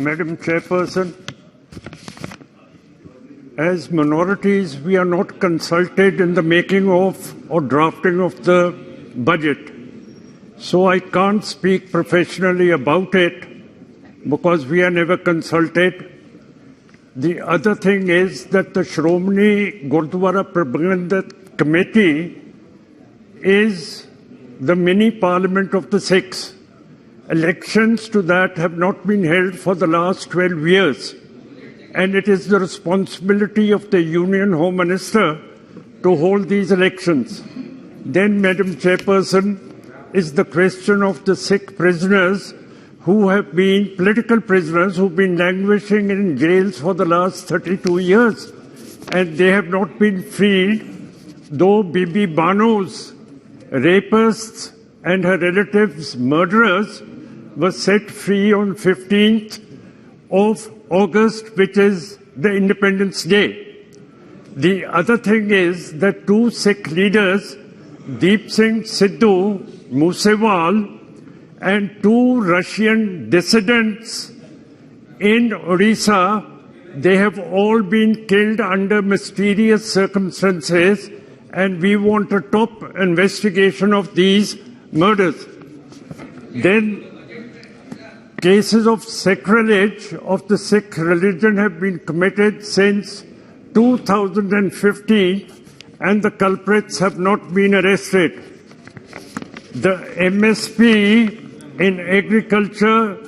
Madam Chairperson, as minorities, we are not consulted in the making of or drafting of the budget. So I can't speak professionally about it because we are never consulted. The other thing is that the Shromani Gurdwara Prabandhan Committee is the mini parliament of the Sikhs. Elections to that have not been held for the last 12 years. And it is the responsibility of the Union Home Minister to hold these elections. Then, Madam Chairperson, is the question of the Sikh prisoners who have been political prisoners who have been languishing in jails for the last 32 years. And they have not been freed, though Bibi Banu's rapists and her relatives' murderers were set free on 15th of August, which is the Independence Day. The other thing is that two Sikh leaders, Deep Singh Sidhu Moosewal, and two Russian dissidents in Odisha, they have all been killed under mysterious circumstances, and we want a top investigation of these murders. Then, cases of sacrilege of the Sikh religion have been committed since 2015, and the culprits have not been arrested. The MSP in agriculture,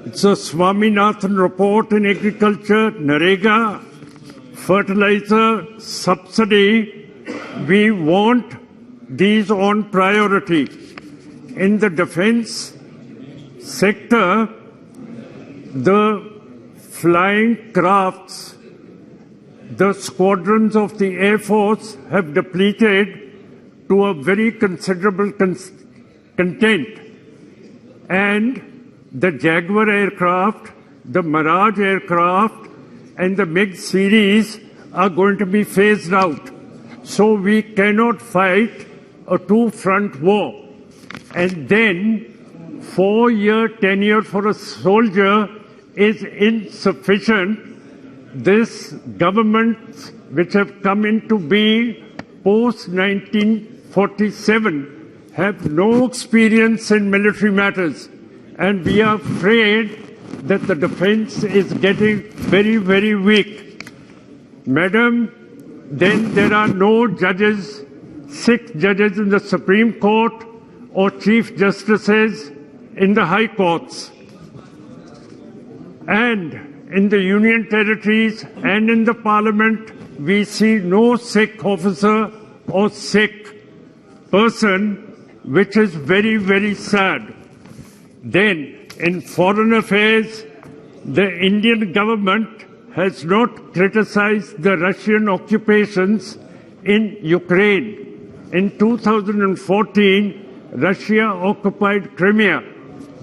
it's a Swaminathan report in agriculture, Narega, fertilizer subsidy, we want these on priority. In the defense sector, the flying crafts, the squadrons of the Air Force have depleted to a very considerable content. And the Jaguar aircraft, the Mirage aircraft, and the MiG series are going to be phased out. So we cannot fight a two-front war. And then 4-year tenure for a soldier is insufficient. This government, which have come into being post-1947, have no experience in military matters. And we are afraid that the defense is getting very, very weak. Madam, then there are no judges, Sikh judges in the Supreme Court or Chief Justices in the High Courts. And in the Union Territories and in the Parliament, we see no Sikh officer or Sikh person, which is very, very sad. Then, in foreign affairs, the Indian government has not criticized the Russian occupations in Ukraine. In 2014, Russia occupied Crimea.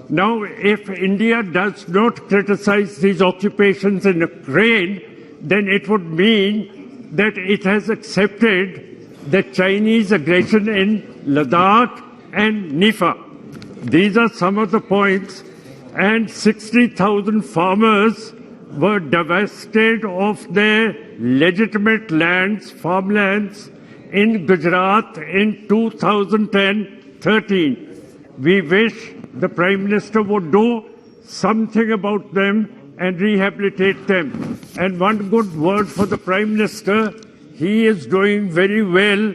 Now, if India does not criticize these occupations in Ukraine, then it would mean that it has accepted the Chinese aggression in Ladakh and Nifa. These are some of the points. And 60,000 farmers were divested of their legitimate lands, farmlands, in Gujarat in 2013. We wish the Prime Minister would do something about them and rehabilitate them. And one good word for the Prime Minister, he is doing very well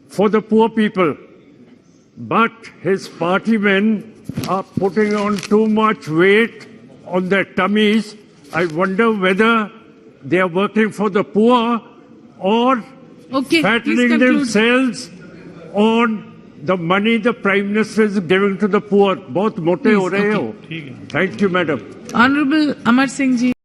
for the poor people. But his party men are putting on too much weight on their tummies. I wonder whether they are working for the poor or fattening themselves on the money the Prime Minister is giving to the poor. Both mote ho rahe ho. Thank you, Madam. Honorable Amar Singh ji.